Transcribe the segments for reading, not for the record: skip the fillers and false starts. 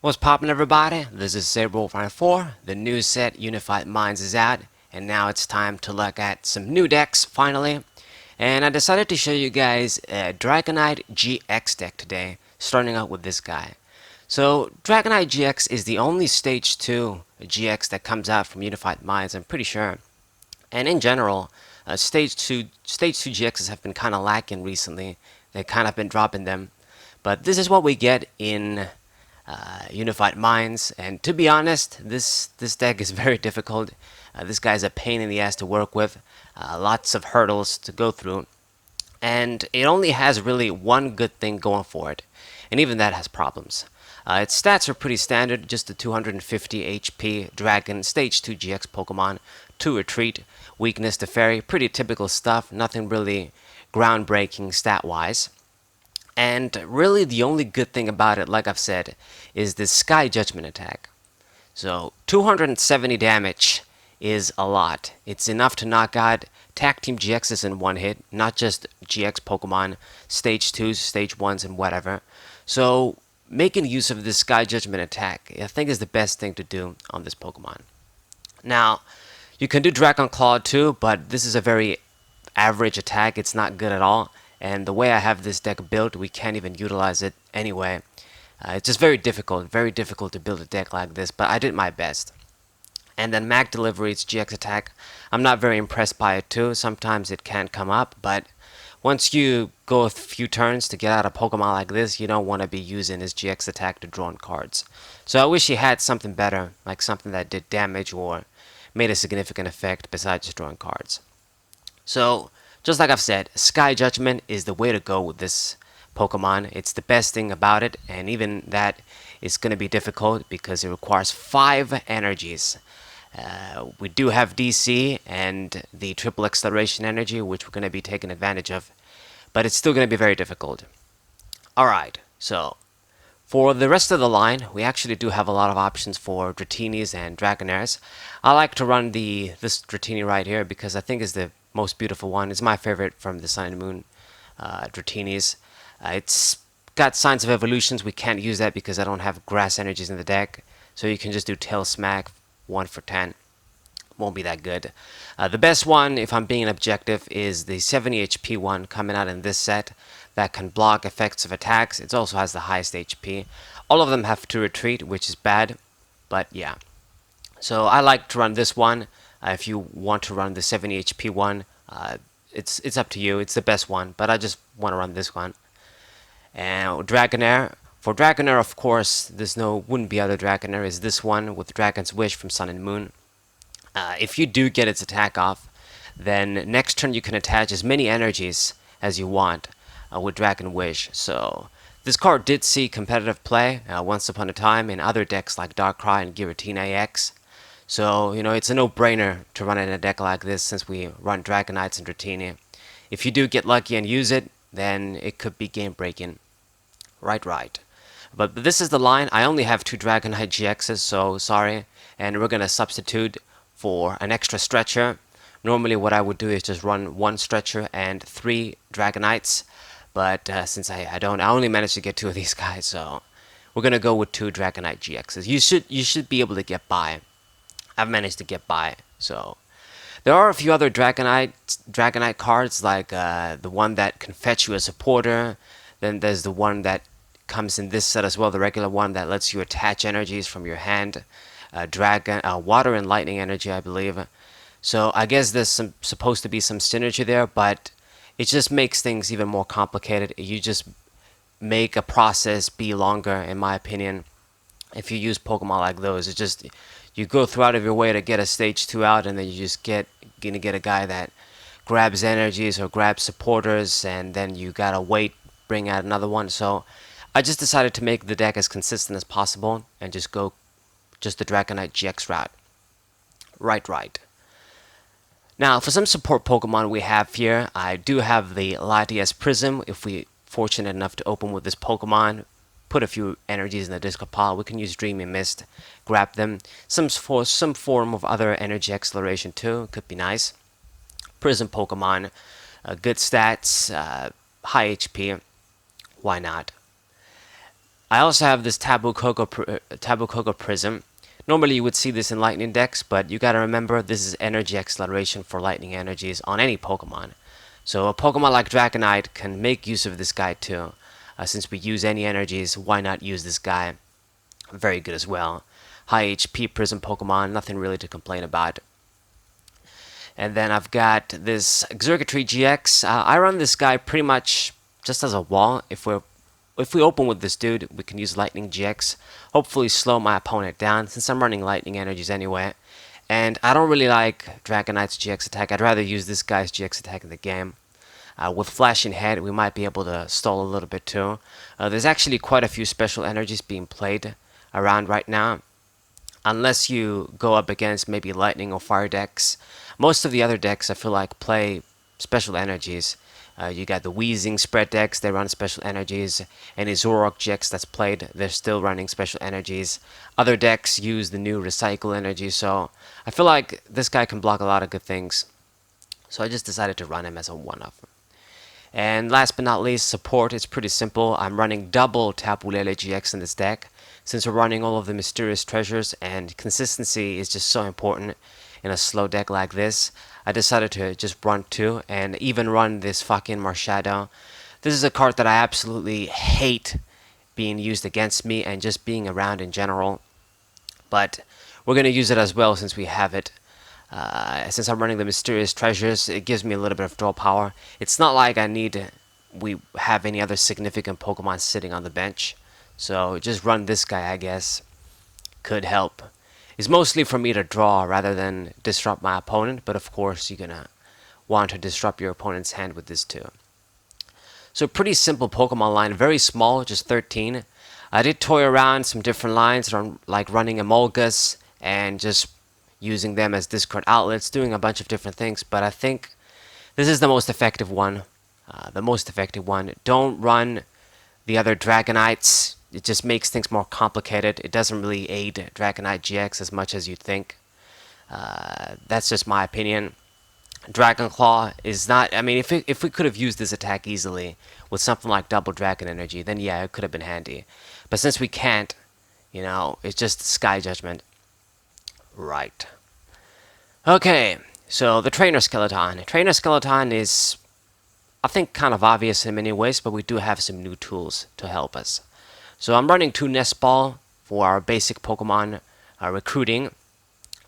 What's poppin', everybody? This is Saber4. The new set Unified Minds is out, and now it's time to look at some new decks finally. And I decided to show you guys a Dragonite GX deck today, starting out with this guy. So Dragonite GX is the only Stage 2 GX that comes out from Unified Minds, I'm pretty sure. And in general, Stage 2 GXs have been kind of lacking recently. They kind of been dropping them. But this is what we get in Unified Minds, and to be honest, this deck is very difficult. This guy's a pain in the ass to work with, lots of hurdles to go through, and it only has really one good thing going for it, and even that has problems. Its stats are pretty standard, just a 250 HP Dragon Stage 2 GX Pokemon, 2 Retreat, Weakness to Fairy, pretty typical stuff, nothing really groundbreaking stat-wise. And really the only good thing about it, like I've said, is the Sky Judgment attack. So 270 damage is a lot. It's enough to knock out Tag Team GXs in one hit, not just GX Pokemon, Stage 2s, Stage 1s, and whatever. So making use of this Sky Judgment attack, I think is the best thing to do on this Pokemon. Now, you can do Dragon Claw too, but this is a very average attack. It's not good at all. And the way I have this deck built, we can't even utilize it anyway. It's just very difficult to build a deck like this, but I did my best. And then Mag Delivery's GX attack, I'm not very impressed by it too. Sometimes it can come up, but once you go a few turns to get out a Pokemon like this, you don't want to be using his GX attack to draw on cards. So I wish he had something better, like something that did damage or made a significant effect besides just drawing cards. So, just like I've said, Sky Judgment is the way to go with this Pokemon. It's the best thing about it, and even that is going to be difficult because it requires 5 energies. We do have DC and the triple acceleration energy, which we're going to be taking advantage of, but it's still going to be very difficult. Alright, so for the rest of the line, we actually do have a lot of options for Dratinis and Dragonairs. I like to run this Dratini right here because I think is the most beautiful one. It's my favorite from the Sun and Moon Dratinis. It's got signs of evolutions. We can't use that because I don't have grass energies in the deck. So you can just do Tail Smack, 1 for 10. Won't be that good. The best one, if I'm being objective, is the 70 HP one coming out in this set that can block effects of attacks. It also has the highest HP. All of them have to retreat, which is bad, but yeah. So I like to run this one. If you want to run the 70 HP one, it's up to you. It's the best one, but I just want to run this one. And Dragonair. For Dragonair, of course, wouldn't be other Dragonair. Is this one with Dragon's Wish from Sun and Moon. If you do get its attack off, then next turn you can attach as many energies as you want with Dragon Wish. So this card did see competitive play once upon a time in other decks like Darkrai and Giratina EX. So, it's a no-brainer to run it in a deck like this since we run Dragonites and Dratini. If you do get lucky and use it, then it could be game-breaking. Right. But this is the line. I only have 2 Dragonite GXs, so sorry. And we're going to substitute for an extra stretcher. Normally what I would do is just run 1 stretcher and 3 Dragonites. But since I only managed to get 2 of these guys, so we're going to go with 2 Dragonite GXs. You should be able to get by. I've managed to get by. So there are a few other Dragonite cards, like the one that can fetch you a supporter. Then there's the one that comes in this set as well, the regular one that lets you attach energies from your hand. Water and lightning energy, I believe. So I guess there's supposed to be some synergy there, but it just makes things even more complicated. You just make a process be longer, in my opinion. If you use Pokemon like those, it's just you go through out of your way to get a Stage 2 out, and then you just gonna get a guy that grabs energies or grabs supporters, and then you gotta wait, bring out another one. So I just decided to make the deck as consistent as possible and just go the Dragonite GX route. Right. Now, for some support Pokemon we have here, I do have the Latias Prism. If we're fortunate enough to open with this Pokemon, put a few energies in the discard pile, we can use Dreamy Mist, grab them. For some form of other energy acceleration too, could be nice. Prism Pokemon, good stats, high HP, why not? I also have this Tabu Koko Prism. Normally you would see this in lightning decks, but you gotta remember this is energy acceleration for lightning energies on any Pokemon. So a Pokemon like Dragonite can make use of this guy too. Since we use any energies, why not use this guy? Very good as well. High HP Prism Pokemon, nothing really to complain about. And then I've got this Circuitry Gx. I run this guy pretty much just as a wall. If we open with this dude, we can use Lightning GX, hopefully slow my opponent down, since I'm running Lightning energies anyway. And I don't really like Dragonite's GX attack. I'd rather use this guy's GX attack in the game. With Flashing Head, we might be able to stall a little bit too. There's actually quite a few special energies being played around right now. Unless you go up against maybe Lightning or Fire decks. Most of the other decks, I feel like, play special energies. You got the Weezing spread decks, they run special energies. Any Zoroark GX that's played, they're still running special energies. Other decks use the new Recycle energy, so I feel like this guy can block a lot of good things. So I just decided to run him as a one-off. And last but not least, support. It's pretty simple. I'm running double Tapu Lele GX in this deck. Since we're running all of the mysterious treasures and consistency is just so important in a slow deck like this, I decided to just run two and even run this fucking Marshadow. This is a card that I absolutely hate being used against me and just being around in general. But we're going to use it as well since we have it. Since I'm running the mysterious treasures, it gives me a little bit of draw power. It's not like we have any other significant Pokemon sitting on the bench. So just run this guy, I guess. Could help. It's mostly for me to draw rather than disrupt my opponent, but of course you're gonna want to disrupt your opponent's hand with this too. So pretty simple Pokemon line, very small, just 13. I did toy around some different lines, like running Emolgas and just using them as discard outlets, doing a bunch of different things, but I think this is the most effective one. Don't run the other Dragonites. It just makes things more complicated. It doesn't really aid Dragonite GX as much as you'd think. That's just my opinion. Dragon Claw is not... I mean, if we could have used this attack easily with something like Double Dragon Energy, then yeah, it could have been handy. But since we can't, you know, it's just Sky Judgment. Right. Okay, so the Trainer Skeleton. Trainer Skeleton is, I think, kind of obvious in many ways, but we do have some new tools to help us. So I'm running 2 Nest Ball for our basic Pokemon recruiting.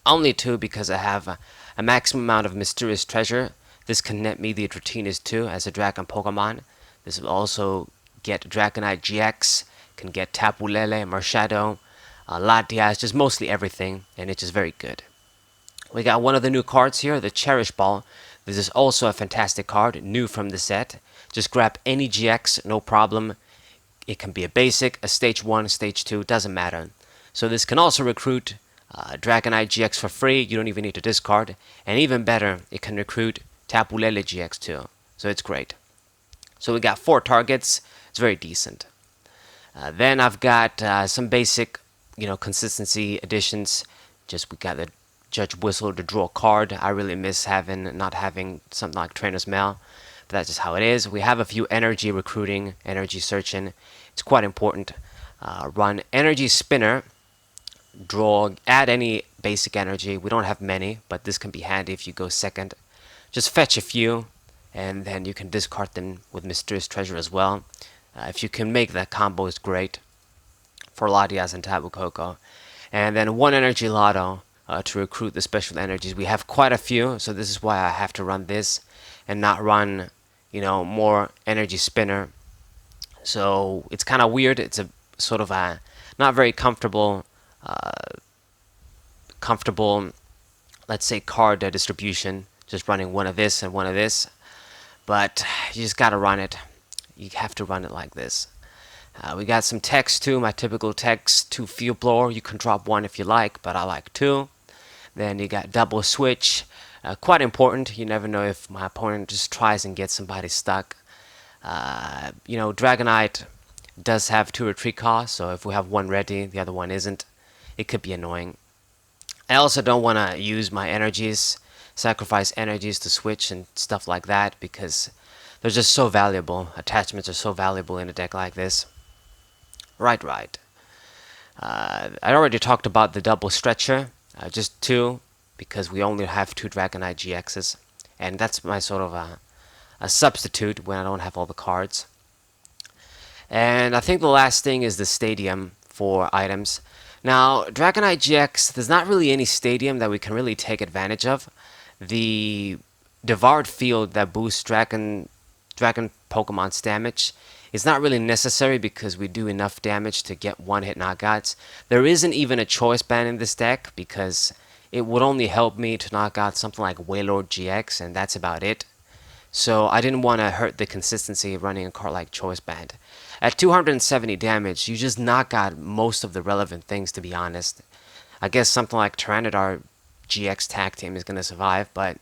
Only 2 because I have a maximum amount of Mysterious Treasure. This can net me the Dratini's too as a Dragon Pokemon. This will also get Dragonite GX, can get Tapu Lele, Marshadow, Latias, just mostly everything, and it's just very good. We got one of the new cards here, the Cherish Ball. This is also a fantastic card, new from the set. Just grab any GX, no problem. It can be a basic, a stage 1, stage 2, doesn't matter. So this can also recruit Dragonite GX for free, you don't even need to discard. And even better, it can recruit Tapu Lele GX too. So it's great. So we got 4 targets, it's very decent. Then I've got some basic, consistency additions. Just we got the Judge Whistle to draw a card. I really miss not having something like Trainer's Mail. But that's just how it is. We have a few energy recruiting, energy searching. It's quite important. Run Energy Spinner. Add any basic energy. We don't have many, but this can be handy if you go second. Just fetch a few, and then you can discard them with Mysterious Treasure as well. If you can make that combo, it's great for Latias and Tapu Koko. And then 1 Energy Lotto to recruit the special energies. We have quite a few, so this is why I have to run this and not run, more Energy Spinner. So it's kind of weird. It's a sort of a not very comfortable, let's say, card distribution. Just running one of this and one of this, but you just gotta run it. You have to run it like this. We got some text too, my typical text, 2 Field Blower. You can drop 1 if you like, but I like 2. Then you got Double Switch. Quite important. You never know if my opponent just tries and gets somebody stuck. Dragonite does have 2 retreat costs, so if we have 1 ready, the other one isn't, it could be annoying. I also don't want to use my energies, sacrifice energies to switch and stuff like that, because they're just so valuable. Attachments are so valuable in a deck like this. Right. I already talked about the double stretcher, just two, because we only have two Dragonite GXs, and that's my sort of a substitute when I don't have all the cards. And I think the last thing is the stadium for items. Now, Dragonite GX, there's not really any stadium that we can really take advantage of. The devoured field that boosts Dragon Pokemon's damage is not really necessary because we do enough damage to get one-hit knockouts. There isn't even a choice band in this deck because it would only help me to knock out something like Wailord GX, and that's about it. So I didn't want to hurt the consistency of running a card like Choice Band. At 270 damage, you just knock out most of the relevant things, to be honest. I guess something like Tyranitar GX Tag Team is going to survive, but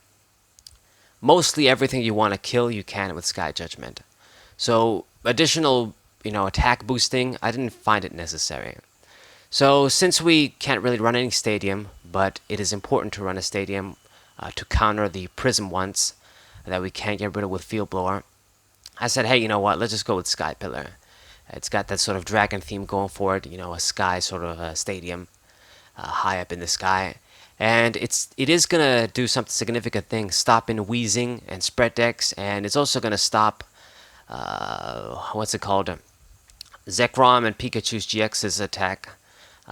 mostly everything you want to kill, you can with Sky Judgment. So additional, attack boosting, I didn't find it necessary. So since we can't really run any stadium, but it is important to run a stadium to counter the Prism ones that we can't get rid of with Field Blower, I said, hey, you know what, let's just go with Sky Pillar. It's got that sort of dragon theme going for it, a sky sort of a stadium high up in the sky. And it is going to do some significant things, stopping Wheezing and Spread Decks, and it's also going to stop, what's it called, Zekrom and Pikachu's GX's attack,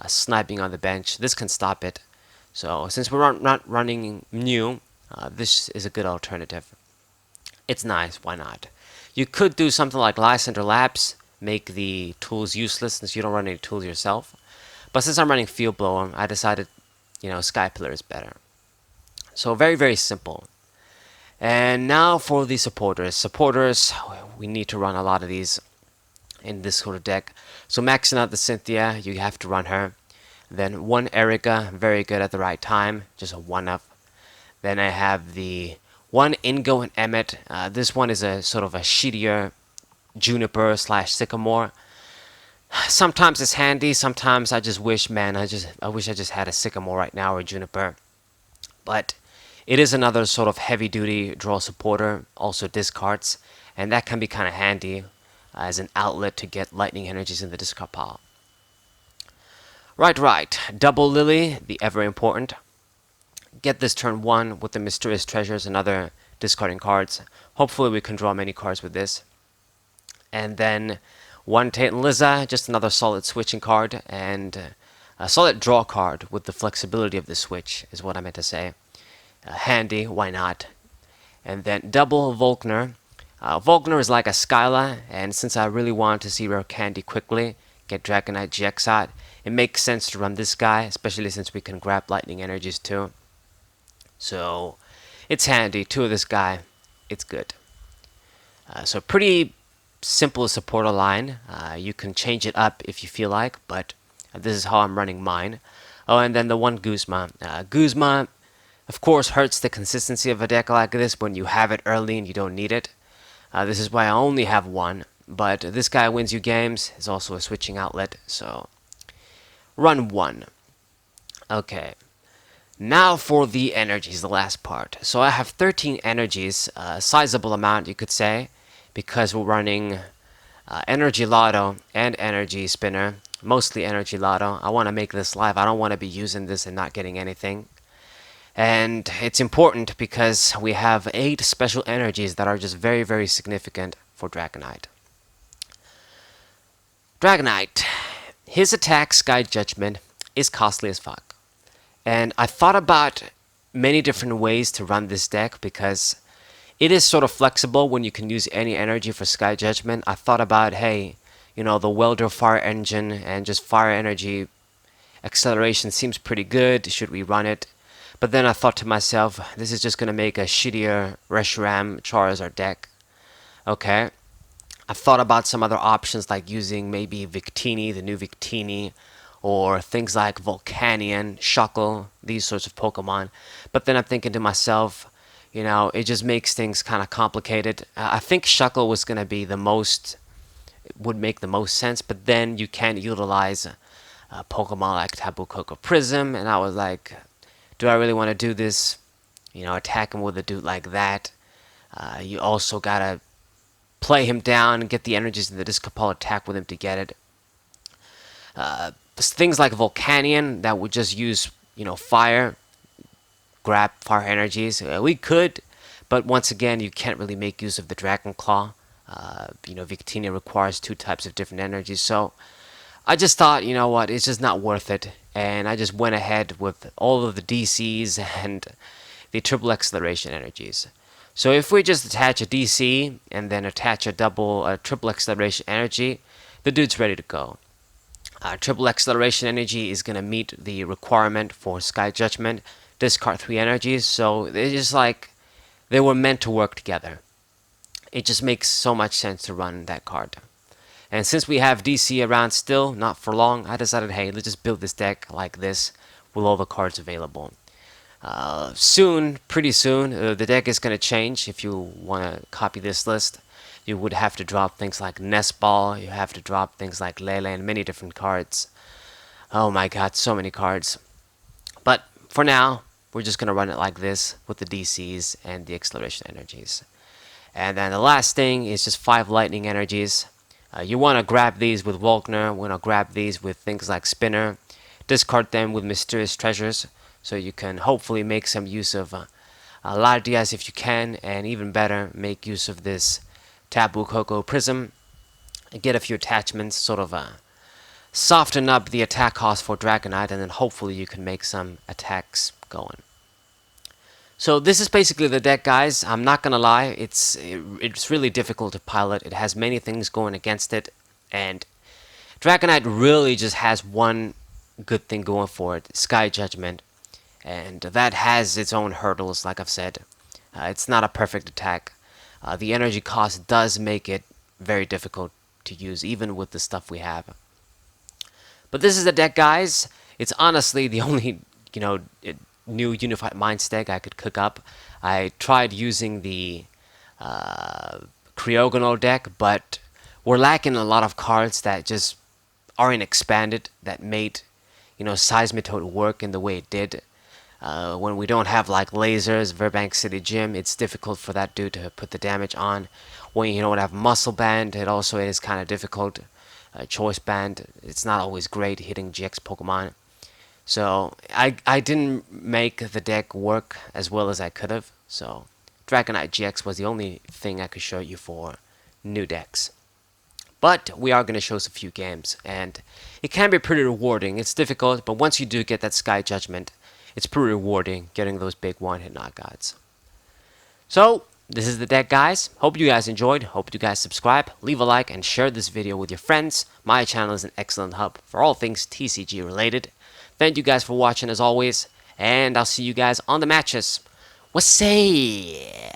sniping on the bench. This can stop it. So since we're not running Mew, this is a good alternative. It's nice, why not? You could do something like Lysander Labs, make the tools useless since you don't run any tools yourself. But since I'm running Field Blower, I decided, Sky Pillar is better. So very, very simple. And now for the supporters. Supporters, we need to run a lot of these in this sort of deck. So maxing out the Cynthia, you have to run her. Then one Erica, very good at the right time, just a 1-up. Then I have the one Ingo and Emmet. This one is a sort of a shittier Juniper / Sycamore. Sometimes it's handy, sometimes I just wish, man, I wish I just had a Sycamore right now or a Juniper. But it is another sort of heavy-duty draw supporter, also discards, and that can be kind of handy as an outlet to get lightning energies in the discard pile. Right. Double Lily, the ever important. Get this turn 1 with the Mysterious Treasures and other discarding cards. Hopefully we can draw many cards with this. And then one Tate and Liza, just another solid switching card, and a solid draw card with the flexibility of the switch, is what I meant to say. Handy, why not? And then double Volkner. Volkner is like a Skyla, and since I really want to see Rare Candy quickly, get Dragonite GX out, it makes sense to run this guy, especially since we can grab lightning energies too. So it's handy. 2 of this guy, it's good. So pretty simple supporter line. You can change it up if you feel like, but this is how I'm running mine. Oh, and then the one Guzma. Guzma, of course, hurts the consistency of a deck like this when you have it early and you don't need it. This is why I only have one, but this guy wins you games. It's also a switching outlet, so run 1. Okay. Now for the energies, the last part. So I have 13 energies, a sizable amount you could say, because we're running Energy Lotto and Energy Spinner, mostly Energy Lotto. I want to make this live. I don't want to be using this and not getting anything. And it's important because we have 8 special energies that are just very, very significant for Dragonite. Dragonite, his attack, Sky Judgment, is costly as fuck. And I thought about many different ways to run this deck because it is sort of flexible when you can use any energy for Sky Judgment. I thought about, hey, the Welder Fire Engine and just Fire Energy acceleration seems pretty good. Should we run it? But then I thought to myself, this is just going to make a shittier Reshiram Charizard deck. Okay. I thought about some other options like using maybe Victini, the new Victini, or things like Volcanion, Shuckle, these sorts of Pokemon. But then I'm thinking to myself, it just makes things kind of complicated. I think Shuckle was going to be would make the most sense, but then you can't utilize Pokemon like Tapu Koko Prism, and I was like, do I really want to do this? Attack him with a dude like that. You also gotta play him down and get the energies in the discard pile, attack with him to get it. Things like Volcanion that would just use, fire, grab fire energies. We could, but once again, you can't really make use of the Dragon Claw. Victini requires two types of different energies, so I just thought, you know what, it's just not worth it, and I just went ahead with all of the DCs and the triple acceleration energies. So if we just attach a DC and then attach a triple acceleration energy, the dude's ready to go. Triple acceleration energy is going to meet the requirement for Sky Judgment, discard 3 energies, so it's just like they were meant to work together. It just makes so much sense to run that card. And since we have DC around still, not for long, I decided, hey, let's just build this deck like this with all the cards available. Pretty soon, the deck is going to change. If you want to copy this list, you would have to drop things like Nest Ball, you have to drop things like Lele and many different cards. Oh my god, so many cards. But for now, we're just going to run it like this with the DCs and the acceleration energies. And then the last thing is just 5 lightning energies. You want to grab these with Volkner, want to grab these with things like Spinner, discard them with Mysterious Treasures, so you can hopefully make some use of Lardias if you can, and even better, make use of this Tapu Koko Prism, get a few attachments, sort of soften up the attack cost for Dragonite, and then hopefully you can make some attacks going. So this is basically the deck, guys. I'm not gonna lie, it's really difficult to pilot. It has many things going against it, and Dragonite really just has one good thing going for it, Sky Judgment, and that has its own hurdles, like I've said. It's not a perfect attack. The energy cost does make it very difficult to use, even with the stuff we have. But this is the deck, guys. It's honestly the only, new Unified Minds deck I could cook up. I tried using the Cryogonal deck, but we're lacking a lot of cards that just aren't expanded, that made, Seismitoad work in the way it did. When we don't have like lasers, Verbank City Gym, it's difficult for that dude to put the damage on. When you don't have Muscle Band, it is kind of difficult. Choice Band, it's not always great hitting GX Pokemon. So I didn't make the deck work as well as I could have. So Dragonite GX was the only thing I could show you for new decks. But we are going to show us a few games, and it can be pretty rewarding. It's difficult, but once you do get that Sky Judgment, it's pretty rewarding getting those big one-hit knockouts. So, this is the deck, guys. Hope you guys enjoyed. Hope you guys subscribe, leave a like, and share this video with your friends. My channel is an excellent hub for all things TCG related. Thank you guys for watching as always, and I'll see you guys on the matches. What's say?